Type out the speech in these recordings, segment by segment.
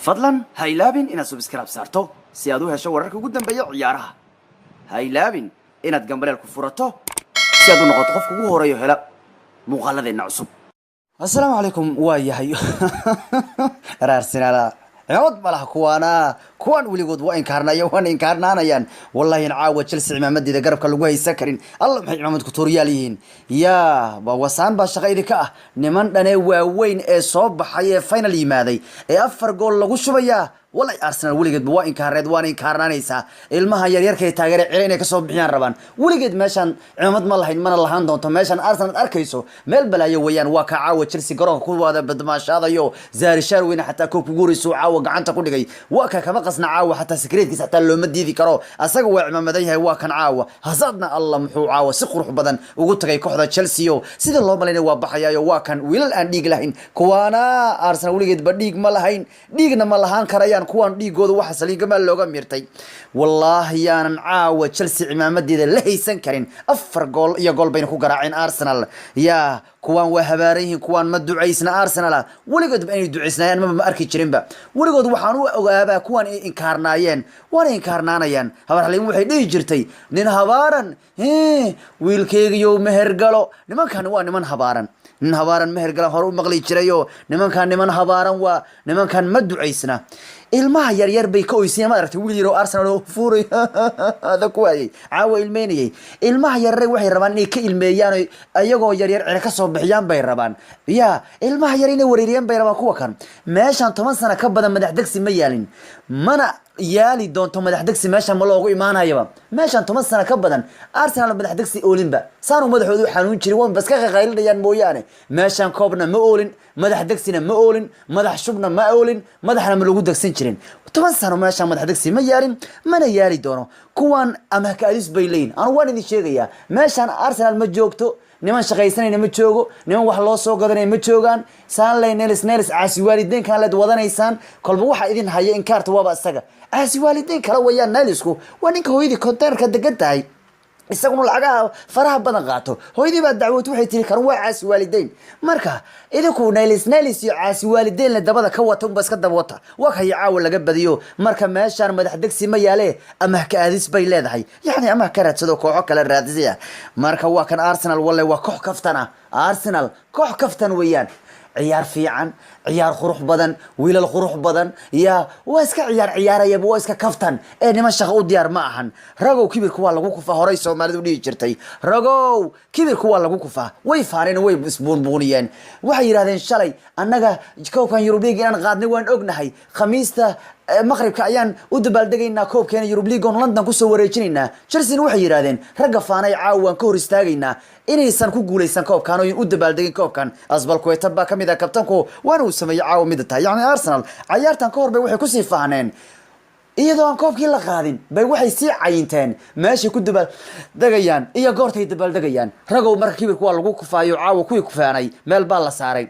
fadlan ha ilaabin inaad subscribe saarto si aad u hesho wararka ugu dambeeya ciyaaraha. Ha ilaabin inaad gambaleel ku furato si aad u noqoto qofka ugu horeeyo hela muuqaaladeena cusub. Assalaamu calaykum waa yahay Arsenal عود بلا كوان وليقود وين كارنايان والله نعاود تشيلسي عمامد إذا قرب كل جوي سكرين الله محي عمامد كتورياليين يا بوسان باشغيرك نمان دنا وين إصاب حي فاينالي ماذي أفر جول لغو شوية والله أرسنال وليقود وين كارد وين كارنانيسا المها يرير كي تاجر عينه كصوب بيان ربان وليقود ماشان عمامد مالهين من الله هندون تماشان أرسنال أركيسو مال بلا يويان وكعاود تشيلسي قرن كل هذا بدماش هذا يو زاري شاروين حتى كوب جوري سو عاود عنتا كل جاي وكا كما قصنا عاود حتى سكريت كيس حتى لو مدي ذي كرو أسقوا عمامديه وكان عاود هزادنا الله محو عاود سقروح بدن وقلت جاي كحدة تشيلسيو سيد الله مالين وبحيا وكان ويل الآن ديج لهين كوانا أرسنال وليقود بديج مالهين ديجنا مالهان كريان كوان ديجود وحصلي جمال لوجا ميرتي والله يا عاود تشيلسي عمامدي ذا لهي سنكرين أفر جول يا جول بينكو جراعين أرسنال يا كوان وهباريه كوان مدو عيسنا أرسنال ولقد بأني دو عيسنا يعني ما أركي تشرين با ولقد وحنو أبا كوان إنكارنايان وانا إنكارنانيان هبار عليهم وحي دي جرتي نين هبارن ويلكيغ يو مهرقلو نمان كان وان نمان هبارن نين هبارن مهرقلو هرو مغلي جريو نمان هبارن ونمان كان مدو عيسنا ilmaha yaryar bay ka oysiin ma aragtay wiil yaro Arsenal oo fuuray hada ku waayay caawa ilmeynayay ilmaha yaryar waxay rabaan inay ka ilmeeyaan ayagoo yaryar cira ka soo bixiyaan bay rabaan ya ilmaha yar inay wareeriyaan bay rabaan kuwa kan meeshan 10 sano ka badan madax degsi ma yaalin mana yaali doonto madax degsi meeshan ma loogu imaanayaba meeshan 10 sano ka badan Arsenal madax degsi oolinba saanu madaxoodu xanuun jiray waan bas ka qaylinayaan mooyaane meeshan koobna ma oolin madax degsina ma oolin madax shubna ma oolin madaxna ma lagu degsan jirin 10 sano meeshan madax degsi ma yaalin mana yaali doono kuwan ama ka alis bayleyn aan waan idin sheegaya meeshan Arsenal ma joogto niman shaqaysanayna ma joogo niman wax loo soo gadanay ma joogan saan leenelis caasi waalidiin kan la wadanaysaan kolba waxa idin haya in kaarta waaba asaga caasi waalidiin kala wayaan nelisku waa ninka hooyadii containerka degan tahay isaguna lacagaha faraha badan qaato hooyadii baa dacwad waxay tiri kan waa caasi waalidiin marka idinku nelis iyo caasi waalidiin la dabada ka wato bas ka daba wata waa ka yaaw laga badiyo marka meeshan madax degsi ma yaale ama ka aadis bay leedahay yani ama ka raadsado kooxo kala raadisiya marka waa kan Arsenal wallahi waa koox kaftana Arsenal koox kaftan weeyaan ciyaar fiican ciyaar qurux badan wiilal qurux badan ya waa iska ciyaaraya waa iska kaftan niman shaqo u diyaar ma ahan ragow kibirku waa lagu kufa horay Soomaalidu dhigi jirtay ragow kibirku waa lagu kufa way faareen way isbuunbuuniyeen waxay yiraahdeen shalay annaga koobkan Europe League inaan qaadnay waan ognahay khamiista maqribka ayaan u dabaaldegayna koobkeena Europe League oo London ku soo wareejinayna Chelsea waxay yiraahdeen ragga faanay caawan ka hor istaagayna inaysan ku guuleysan koobkan oo u dabaaldegin koobkan asbalku tabba kamida kabtanku waana uu sameeyay caawa mid tahay yani Arsenal ciyaartan ka hor bay waxay ku sii faaneen iyadoo aan koobkii la qaadin bay waxay sii cayinteen meesha ku dabaaldegayaan iyo goortay dabaaldegayaan ragow marka kibirku waa lagu kufaayo caawa kuwii kufaanay meel baa la saaray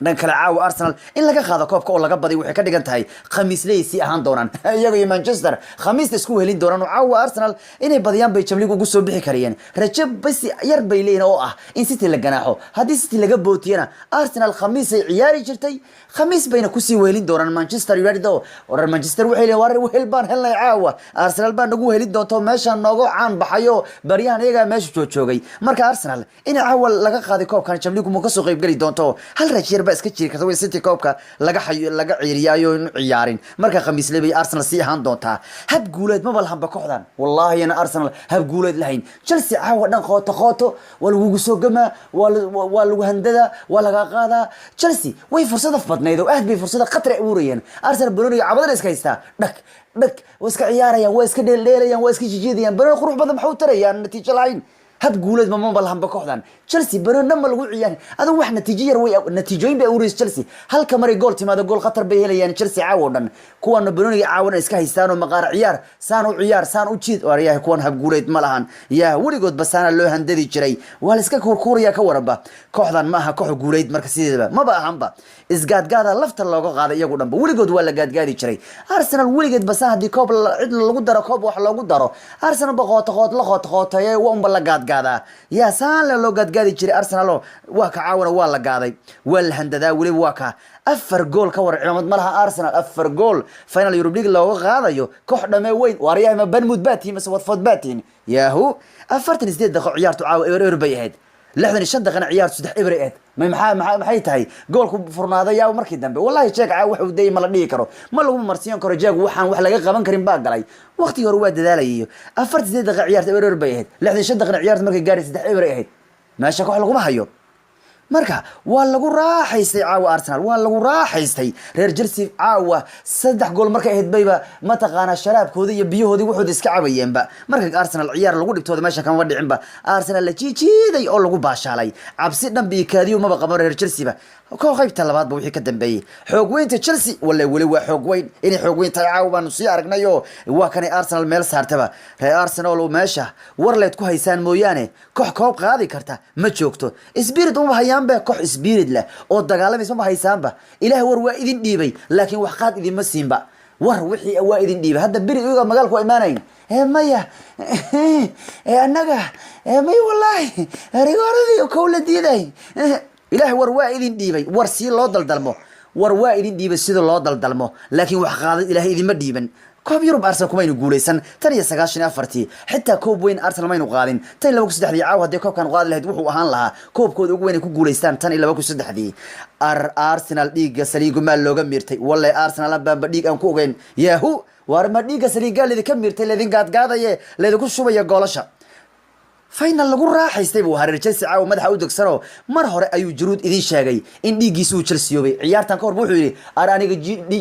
dhanka caawa Arsenal in laga qaado koobka oo laga baday waxay ka dhigan tahay khamiisleysi ahaan doonaan iyaga iyo Manchester khamiista isku helin doonaan caawa Arsenal inay badiyaan bay Champions League ugu soo bixi kariyeen rajab bas yar bay leeyeen oo ah in City la ganaaxo hadii City laga bootiyana Arsenal khamiis ay ciyaari jirtay khamiis bayna ku sii weelin doonaan Manchester United oo Manchester waxay leeyahay wehel baan helnay caawa Arsenal baan ugu helin doonto meesha noogo caan baxayo bariyahan iyaga meesha joogay marka Arsenal in caawa laga qaaday koobkan Champions League ma ka soo qayb gali doonto hal rajir iska jiri karto City koobka laga ciiriyaayo in ciyaarin marka khamiis leebay Arsenal si ahaan doonta hab guuleed ma balhan ba kooxdan wallahi ana Arsenal hab guuleed lahayn Chelsea caawa dhan qooto wal ugu soo gama wal ugu handada wal laga qaada Chelsea way fursad badneedo aad bay fursad qatar u urayeen Arsenal Brunei cabadana iska haysta dhag iska ciyaarayaan waa iska dheelayaan waa iska jijeedayaan Brunei qurux badan maxuu tarayaan natiijo lahayn hab guuleed ma balhan ba kooxdan Chelsea Brunei ma lagu ciyaan adu wax natiijo yar way natiijooyin bay urayeen Chelsea halka maray gool timaado gool qatar bay helayaan Chelsea caawadan kuwan Brunei caawana iska haystaan oo maqaar ciyaar saan u jiid wariyaha kuwan hab guuleed ma lahan yaa waligood basaana loo handadi jiray waa la iska kurkuraya ka waraba kooxdan ma aha koox guuleed marka sideedaba ma baahanba isgaadgaada lafta looga qaaday iyagu dhanba weligood waa la gaadgaadi jiray Arsenal weligeed basa hadii koob cid lagu daro koob wax loogu daro Arsenal qootay waa un la gaadgaada ya saan loo gaadgaadi jiray Arsenal waa ka caawana waa la gaaday waa la handadaa wali waa ka afar gool ka war ciidamad malaha Arsenal afar gool final Europe League looga qaadayo koox dhamay weyn waaryahay ma Bournemouth baatiin mise Watford baatiin yahu 48 daqiiqo ciyaartu caawa eber bay ahayd 65 daqiiqo ciyaartu 3 eber ahayd maxay tahay goolku furnaaday yaa markii dambe wallahi jeeg caawa wuxuu deey ma la dhigi karo ma lagu marsiin karo jeeg waxaan wax laga qaban karin baa galay waqti hore waa dadaalayay 48 daqiiqo ciyaartu eber bay ahayd 65 daqiiqo ciyaartu markay gaari 3 eber ahayd meesha koox lagu hayo marka waa lagu raaxaystay caawa Arsenal waa lagu raaxaystay reer Chelsea caawa 3 gool markay ahayd bayba ma taqaana sharaabkooda iyo biyahoodii wuxuu iska cabayeenba marka Arsenal ciyaar lagu dhigtooda meesha kama dhicinba Arsenal la jiijiiday oo lagu baashaalay cabsi dhanbi kaadiyo ma qaban reer Chelsea ba koo qaybta labaad wixii ka dambeeyay xoog weynta Chelsea wala waa xoog weyn inay xoog weyn tahay caawa baan sii aragnayo waa kan Arsenal meel saartaba reer Arsenal oo meesha warleed ku haysaan mooyaane koox koob qaadi karta ma joogto spirit uma hayaanba koox spirit leh oo dagaalamaysa ma haysaanba ilaahay war waa idin dhiibay laakiin wax qaad idin ma siinba war wixii waa idin dhiibay hadda biri iyaga magaalku imaanayn maya anaga may wallahi rigooradii kowla diiday ilaahay war waa idin dhiibay war si loo daldalmo war waa idin dhiibay sida loo daldalmo laakiin wax qaad ilaahay idin ma dhiiban koob Yurub Arsenal kuma inuu guuleysan tan iyo 94 xitaa koob weyn Arsenal ma inuu qaadin tan 23 caawa hadii koobkan qaadi lahayd wuxuu ahaan lahaa koobkooda ugu weyn ku guuleystaan tan iyo 23 Arsenal dhiiga saliigu ma looga miirtay wallahi Arsenal baa dhiig aan ku ogeyn yahu war ma dhiiga saliiga leedin ka miirtay leedin gaadgaadaye leedin ku shubaya goolasha final lagu raaxaystay buu hareer Chelsea caawa madaxa u degsano mar hore ayuu Giroud idin sheegay in dhiigiisu uu Chelsea yoobay ciyaartan ka hor wuxuu yiri aniga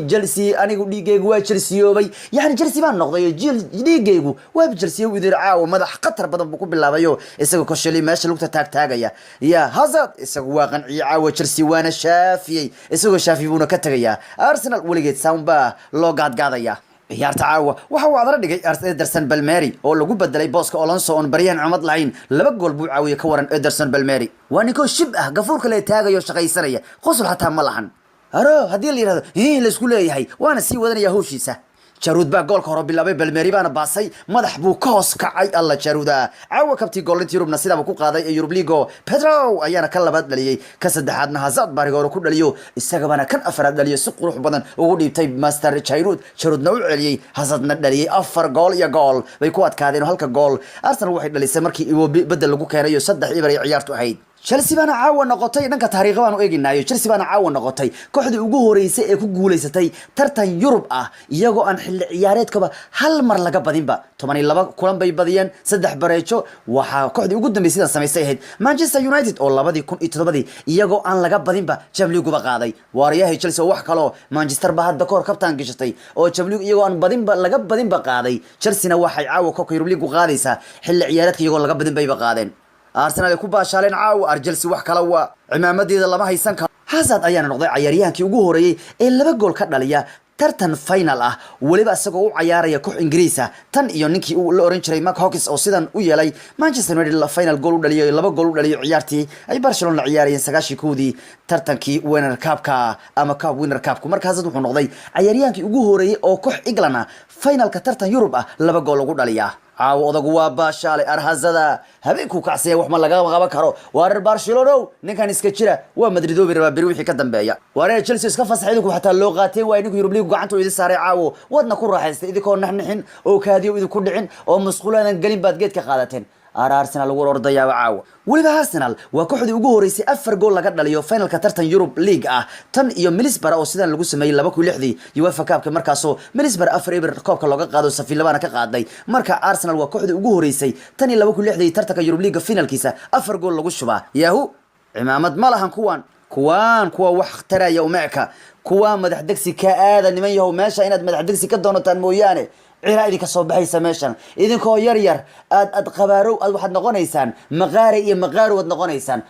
Chelsea anigu dhiigaygu waa Chelsea yoobay yani Chelsea baan noqday dhiigaygu waa Chelsea uu yiri caawa madax qatar badan buu ku bilaabayo isagoo koshali meesha lugta taagaya ya Hazard isagoo waa qanciye caawa Chelsea waana shaafiyay isagoo shaafiy buuna ka tagaya Arsenal waligeed saamba loo gaadgaadaya ciyaarta caawa waxa uu adara dhigay Ederson Balmeri oo lagu bedelay booska Alonso on Brian Ahmed lahayn laba gool buu caawiye ka waran Ederson Balmeri waa ninko shib ah gafuurka la taagayo shaqaysanaya qosul hataa ma lahan aro hadii la yiraahdo la isku leeyahay waana sii wadanaya hawshiisa Giroud baa goolka hore bilaabay Balmeri baana baasay madax buu ka hoos kacay alla Girouda caawa kabti goolinta Yurubna sida ku qaaday ee Europe League Pedro ayaana ka labaad dhaliyay ka saddexaadna Hazard bariga hore ku dhaliyo isagana kan afraad dhaliyo si qurux badan ugu dhiibtay Master Giroudna u celiyay Hazardna dhaliyay 4 gool iyo gool bay ku adkaadeen halka gool Arsenal waxay dhalisay markii uu bedel lagu keenayo 3 ibar ay ciyaartu ahayd Chelsea bana caawa noqotay dhanka taariikh baan u eeginayo Chelsea bana caawa noqotay kooxdii ugu horeysay ee ku guuleysatay tartan Yurub ah iyagoo aan xilli ciyaareedkaba hal mar laga badinba 12 kulan bay badiyeen 3 bareejo waxa kooxdii ugu dambeysay sidan sameysay ahayd Manchester United oo 2017 iyagoo aan laga badinba Champions League qaaday waariyaha Chelsea wax kale Manchester ba hadda koor kabtaan gashatay oo Champions League iyagoo aan badinba laga badinba qaaday Chelsea waxay caawa koobka Europe League qaadaysaa xilli ciyaareedka iyagoo laga badinba ay qaadeen Arsenal ku baashaaleen caawa Chelsea wax kala waa cimaamadeeda lama haysan karo Hazard ayaana noqday ciyaaryahankii ugu horeeyay ee 2 gool ka dhaliya tartan final ah waliba asagoo u ciyaaraya koox Ingiriis ah tan iyo ninkii uu la oran jiray Mark Hawkins oo sidan u yeelay Manchester United la final goal u dhaliyay 2 gool u dhaliyay ciyaartii ay Barcelona ciyaarayeen 9-koodii tartankii Winner Cup-ka ama Cup Winner Cup-ku markaas wuxuu noqday ciyaaryahankii ugu horeeyay oo koox England finalka tartan Europe ah 2 gool ugu dhaliya caawa odagu waa baashaalay Arhazada habeenku kacsiya wax ma laga qaban karo wareer Barcelona ninkan iska jira waa Madrid oo biri wixii ka dambeeya wareer Chelsea iska fasaxay ku xataa loo qaateen waa inuu Europe League gacanta u idin saaray caawo wadna ku raaxaystay idinko naxnixin oo kaadiyo idin ku dhicin oo masquulaan galin baad geed ka qaadateen Arsenal ugu ordaya caawa waliba Arsenal waa kooxdii ugu horeysay 4 gool laga dhaliyo finalka tartan Europe League ah tan iyo Middlesbrough oo sidan lagu sameeyay 2006 UEFA Cup-ka markaasoo Middlesbrough 4 eber koobka looga qaado Sevilla ka qaaday marka Arsenal waa kooxdii ugu horeysay tan iyo 2006 tartanka Europe League finalkiisa 4 gool lagu shubaa yahu cimaamad ma lahan kuwa wax taraya umeeka kuwa madax degsi ka aada niman yahow meesha inaad madax degsi ka doonataan mooyaane ciidaadi ka soo baxaysa meeshan idinkoo yar aad qabaaro aad waxaad noqonaysaan maqaari iyo maqaaro wad noqonaysaan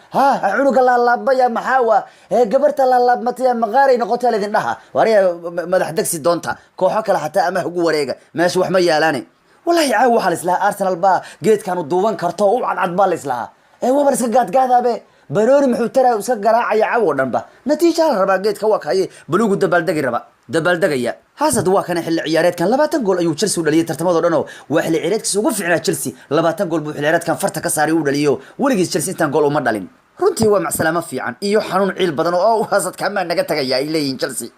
cunuga la laabaya maxaawa gabarta la laabmatay maqaari noqotay idin dhaha wariya madax degsi doonta kooxo kale xataa ama ugu wareega meesha wax ma yaalaane wallahi caawa waxa la islaha Arsenal ba geedkan u duuban karto u cadcad baa la islaha wabar iska gaadgaadaabe barooni muxuu taraa iska garaacaya caw dhanba natiijo la rabaa geedka waa kaye buluugu dabaaldegaya Hazard waa kana xilli ciyaareedkan 20 gool ayuu Chelsea u dhaliyay tartamada dhan oo waa xilli ciyaareedkiisa ugu fiicnaa Chelsea 20 gool buu xilli ciyaareedkan farta ka saaray u dhaliyo waligiis Chelsea intaan gool uma dhalin runtii waa macsalama fiican iyo xanuun ciil badan oo Hazard kama naga tagaya ay leeyihiin Chelsea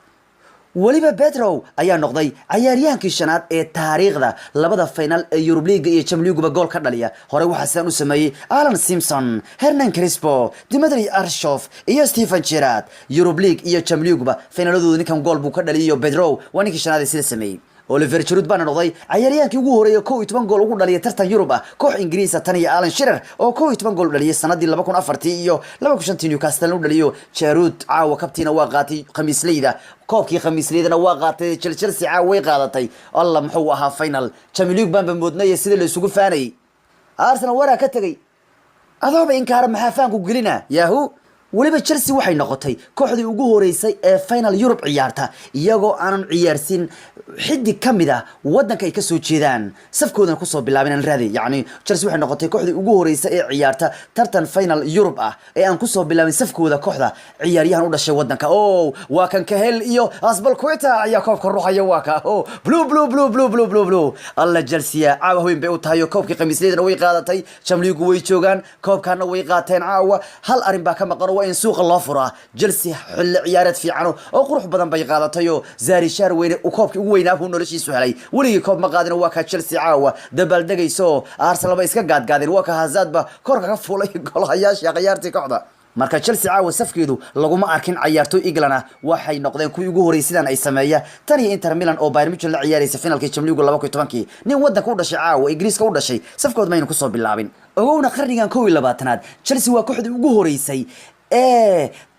waliba Pedro ayaa noqday ciyaaryahankii shanaad ee taariikhda labada final ee Europe League iyo Champions League gool ka dhaliya hore waxa sidan u sameeyay Alan Simpson Hernan Crespo Dimitri Arshof iyo Stephen Gerrard Europe League iyo Champions League finaladooda ninkan gool buu ka dhaliyo Pedro waa ninkii shanaad ee sida sameeyay Oliver Giroud baa noqday ciyaaryahankii ugu horeeyay 12 gool ugu dhaliyay tartan Europe koox Ingiriis tan iyo Alan Shearer oo 12 gool dhaliyay sanadii 2004 iyo 2005 Newcastle u dhaliyo Giroud caawa kabtiina waa qaatay khamiisleyda koobkii khamiisleydana waa qaatay Chelsea caawa way qaadatay Allah muxuu ahaa final Champions League baan moodnay sida la isugu faanay Arsenal waraa ka tagay adooba inkaar maxaa faan ku gelina yahu waliba Chelsea waxay noqotay kooxdii ugu horeysay ee final Europe ciyaarta iyagoo aanan ciyaarsin xiddi kamida wadanka ay ka soo jeedaan safkoodan ku soo bilaabeen raadi yani Chelsea waxay noqotay kooxdii ugu horeysay ee ciyaarta tartan final Europe ee aan ku soo bilaabin safkooda kooxda ciyaaryahan u dhashay wadanka waa kan Kahel iyo Azpilicueta ayaa koobka ruuxaya waa ka blue alla Chelsea caawa weyn bay u tahay koobkii khamiisleedana way qaadatay Champions League way joogan koobkana way qaateen caawa hal arin baa ka maqan in suuqa loo furaa Chelsea xilli ciyaareed fiican oo qurux badan bay qaadatay oo Zari Shar weyne u koobkii ugu weynaa uu noloshiisu helay waliga koob ma qaadin waa ka Chelsea caawa dabaaldegayso Arsenal ba iska gaadgaadeen waa ka Hazard ba korka ka fuulay golahayaasha ciyaartii kooxda marka Chelsea caawa safkeedu laguma arkin ciyaartoy England waxay noqdeen kuwii ugu horeysidan ay sameeyeen tan iyo Inter Milan oo Bayern Munich la ciyaaraysa finalkii Champions League 2010 nin wadanka u dhashay caawa Ingiriiska u dhashay safkooda ma aynu ku soo bilaabin ogowna qarnigan 22aad Chelsea waa kooxdii ugu horeysay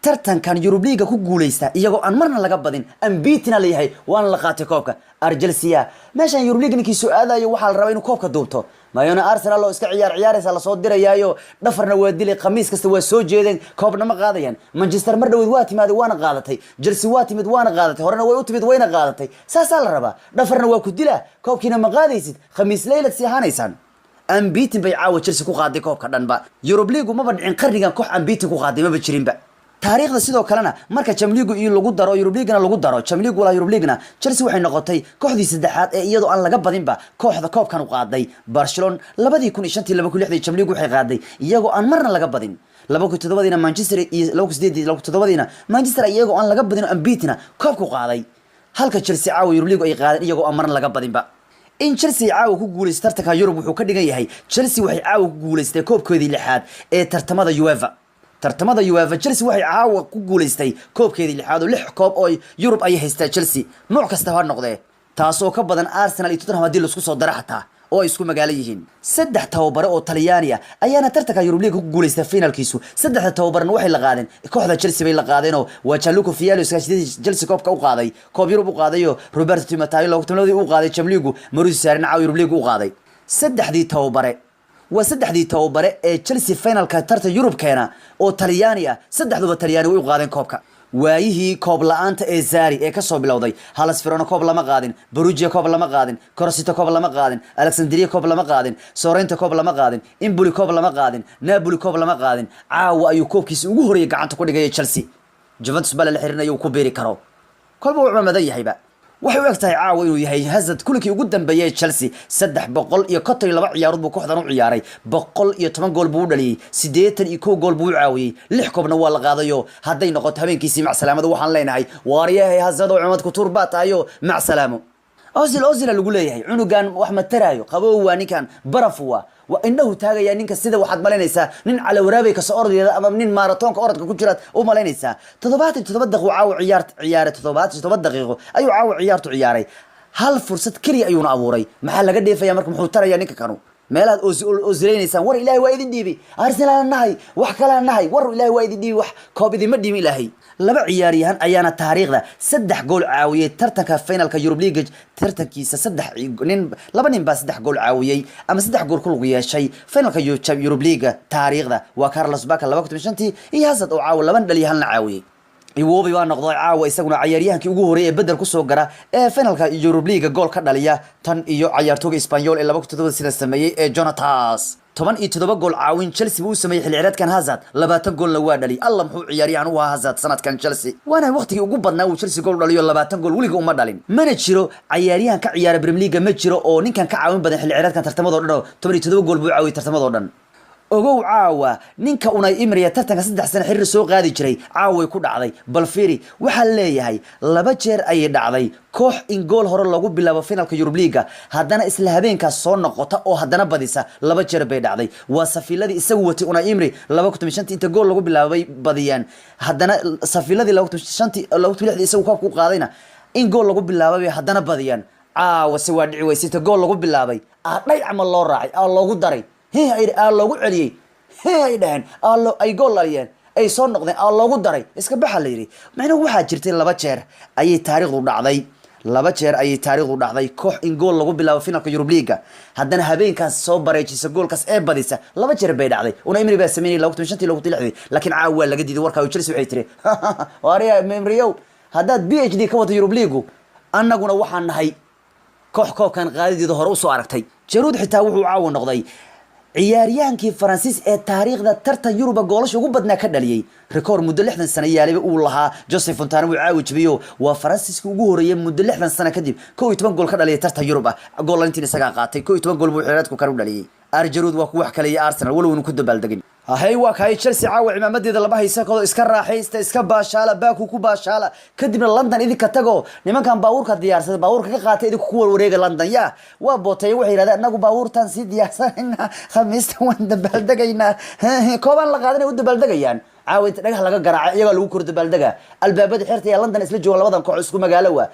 tartankan Europe League ku guuleysta iyagoo aan marna laga badin ambiitina leeyahay waan la qaatay koobka Chelsea meeshan Europe League ninkii soo aadayo waxa la rabaa inuu koobka duubto maayona Arsenal oo iska ciyaaraysa la soo dirayaayo dhafarna waa dilay khamiis kasta waa soo jeedeen koobna ma qaadayaan Manchester mar dhaweyd waa timaad waana qaadatay Chelsea waa timid waana qaadatay horena way u timid wayna qaadatay saasa la rabaa dhafarna waa ku dila koobkiina ma qaadaysid khamiis leylad si ahaanaysan ambiitin bay caawa Chelsea ku qaaday koobka dhanba Europe League ma badcin qarnigan koox ambiitin ku qaaday ma jirinba taariikhda sidoo kalena marka Champions League iyo lagu daro Europe League-na lagu daro Champions League wala Europe League-na Chelsea waxay noqotay kooxdii saddexaad ee iyadoo aan laga badinba kooxda koobkan u qaaday Barcelona 2005 2006 Champions League waxay qaaday iyagoo aan marna laga badin 2007 Manchester iyo 2008 Manchester iyagoo aan laga badin ambiitina koobku qaaday halka Chelsea caawa Europe League ay qaadeen iyagoo aan marna laga badinba in Chelsea caawa ku guuleystay tartanka Europe wuxuu ka dhigan yahay Chelsea waxay caawa ku guuleystay koobkoodii lixaad ee tartamada UEFA Chelsea waxay caawa ku guuleystay koobkeedii lixaad oo 6 koob oo Europe ay haystaa Chelsea nooc kasta ha noqdee taasoo ka badan Arsenal iyo Tottenham hadii la isku soo daro xataa oo isku magaalo yihiin saddex tababare oo Talyaani ayaana tartanka Europe League ku guuleystay finalkiisu saddex tababarna waxay la qaadeen kooxda Chelsea bay la qaadeen oo waa Gianluca Vialli oo Chelsea koobka u qaaday koob Europe u qaaday oo Roberto Di Matteo loo tabladii u qaaday Champions League Mauricio Sarri caawa Europe League u qaaday saddexdii tababare ee Chelsea finalka tartan Europe keena oo Talyaani saddexduba Talyaani way u qaadeen koobka waayihii koob la'aanta ee Zari ee ka soo bilowday Hellas Verona koob lama qaadin Perugia koob lama qaadin Crotone koob lama qaadin Alexandria koob lama qaadin Sorrento koob lama qaadin Empoli koob lama qaadin Napoli koob lama qaadin caawa ayuu koobkiisa ugu horeeyay gacanta ku dhigay Chelsea Juventus bal la xirinayo ku beeri karo kolba wuxuu madan yahayba waxay u egtahay caawa inuu yahay Hazard kulinkii ugu dambeeyay Chelsea 352 ciyaarood buu kooxdan u ciyaaray 110 gool buu dhaliyay 81 gool buu caawiyay 6 koobna waa la qaadayo haday noqoto habeenkiisii macsalaamada waxaan leenahay waariyahay Hazard oo cumad ku turbatayo macsalaamo Ozil lagu leeyahay cunugan wax ma taraayo qabow waa ninkan barafwa wa innahu taagaya ninka sida waxaad malaynaysaa nin cala waraabay ka soo ordayda ama nin marathonka orodka ku jiraad u malaynaysaa 77 daqiiqo caawa ciyaaray 77 daqiiqo ayuu caawa ciyaaray hal fursad kaliya ayuuna abuuray maxaa laga dheefaya marka muxuu taraya ninka kanu meelaad Ozileynaysaan war Ilaahay waa idin dhiibi Arsenal nahay wax kala nahay war Ilaahay waa idin dhiibi wax koob idin ma dhiimi Ilaahay laba ciyaaryahan ayaana taariikhda 3 gool caawiyay tartanka finalka Europe League tartankiisa 3 nin laba nin baa 3 gool caawiyay ama 3 gool ku lug yeeshay finalka Europe League taariikhda waa Carlos Bacca 2005 iyo Hazard oo caaw laban dhaliyahan la caawiyay iwobi baa noqday caawa isaguna ciyaaryahankii ugu horeeyay ee bedel ku soo gara ee finalka Europa League gool ka dhaliya tan iyo ciyaartooyga Espanyol ee 2007 sida sameeyay ee Jonatas 17 gool caawin Chelsea uu sameeyay xilli ciyaareedkan Hazard 20 gool la waa dhali Allah muxuu ciyaaryahan u ahaa Hazard sanadkan Chelsea waana waqtigii ugu badnaa uu Chelsea gool dhaliyo 20 gool waliga uma dhalin mana jiro ciyaaryahan ka ciyaara Premier League ma jiro oo ninkan ka caawin badan xilli ciyaareedkan tartamadoo dhan 17 gool buu caawiyay tartamadoo dhan ogow caawa ninka Unai Emery tartanka 3 sano xiriir soo qaadi jiray caawa ku dhacday bal fiiri waxa leeyahay laba jeer ay dhacday koox in gool hore lagu bilaabo finalka Europa League haddana isla habeenkaas soo noqota oo haddana badisa laba jeer bay dhacday waa safiiladii isagu watay Unai Emery 2005 inta gool lagu bilaabay badiyaan haddana safiiladii 2006 isagu koobka u qaadayna in gool lagu bilaabay haddana badiyaan caawa si waa dhici weysay gool lagu bilaabay dhay amal loo raacay loogu daray loogu celiyay ay dhahan ay gool dhaliyeen ay soo noqdeen loogu daray iska baxa la yiri macnaheedu waxa jirtay laba jeer ayay taariikhdu dhacday koox in gool lagu bilaabo finalka Europa League haddana habeenkaas soo bareejisa goolkaas ee badisa laba jeer bay dhacday Unai Emery baa sameeyay 2005 laakiin caawa laga diiday warka Chelsea waxay tiri waariya Emery haddaad PhD ka wada Europa League annaguna waxaan nahay koox koobkan qaadideeda hore u soo aragtay Giroud xitaa wuxuu caawa noqday ciyaaryahankii Faransiis ee taariikhda tartan Yurub goolasha ugu badnaa ka dhaliyay record muddo 60 sano yaalay uu lahaa Joseph Fontana uu caawi jibiyo waa Faransiiska ugu horeeyay muddo 60 sano kadib 12 gool ka dhaliyay tartan Yurub gool intii isaga qaatay 12 gool buu xiriirku ka dhaliyay Giroud waa ku wax kale iyo Arsenal walow uu ku dabaaldegin hay waa kay Chelsea caawa cimaamadeeda laba haysa koodo iska raaxaysta iska baashaala baaku ku baashaala kadibna London idinka tago nimankan baawurka diyaarsaday baawurka ka qaatay idinku ku wareega London ya waa bootay waxay yiraahdeen anagu baawurtan si diyaarsanayna khamiista waan dabaaldegayna kooban la qaadanay u dabaaldegayaan caawa inta dhagax laga garaacay iyaga lagu kor dabaaldaga albaabada xirta ee London isla jooga labadan koox isku magaalo waa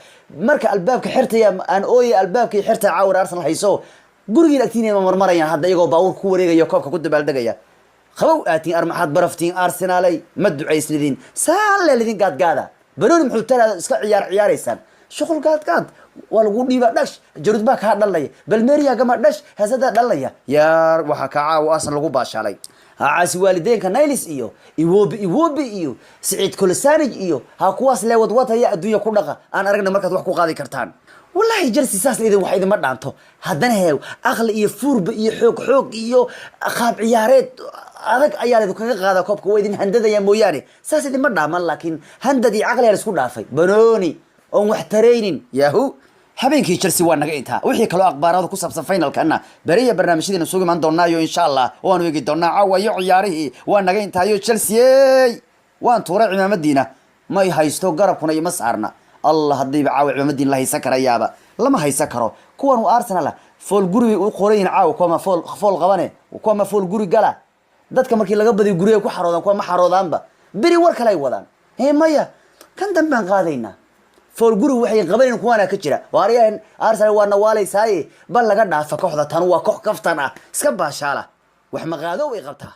marka albaabka xirta aan ooyay albaabkii xirta caawa Arsenal hayso guriga agtiina marmarayaan hadda iyagoo baawur ku wareegayo koobka ku dabaaldegaya خبو آتين أرمحات برفتين أرسنالي مدعو عيسلدين سال لذين قاد بنون محوتنا اسكا عياريسان شغل قاد والقول لي بقداش جرود باك هاد الله بالميريا كما قداش هذا الله يا وحكا عاو أصلا لغو باش علي عاسي والدين كان نايلس إيو سعيد كل سانج إيو ها كواس لا ودوات هي الدنيا كلها أنا أرجع مركز وحكو قاضي كرتان والله جلسي ساس إذا واحد ما دعنته هادنا هيو أغلى إيه فورب إيه حوق إيو خاب عيارات adag ayaa leedo kaga qaada koobka weydin handada mooyaane saas idin ma dhaaman laakiin handadii aqli isku dhaafay banooni oo wax tareenin yahu habeenkii Chelsea waa naga intaa wixii kale aqbaarada ku saabsan finalkana bariya barnaamijyadeena soo iman doonaayo insha Allah waanu eegi doonaa caawa iyo ciyaarihii waa naga intaayo Chelsea waan tuuray cimaamadiina ma haysto garabkuna iyo masarna Allah hadii caawa cimaamadiin la haysan karayaaba lama haysan karo kuwan Arsenal fool guri u qoreen caawa kuma fool qabane kuma fool guri gala dadka markii laga badiyo guriga ku xaroodan kuwa ma xaroodaanba biri war kale ay wadaan maya kan damban qaadayna fool guri waxay qabaneen kuwana ka jira waariyaan Arsenal waa nawaalaysaay bal laga dhaafa kooxda tan waa koox kaftan ah iska baashaala wax ma qaado way qabtaa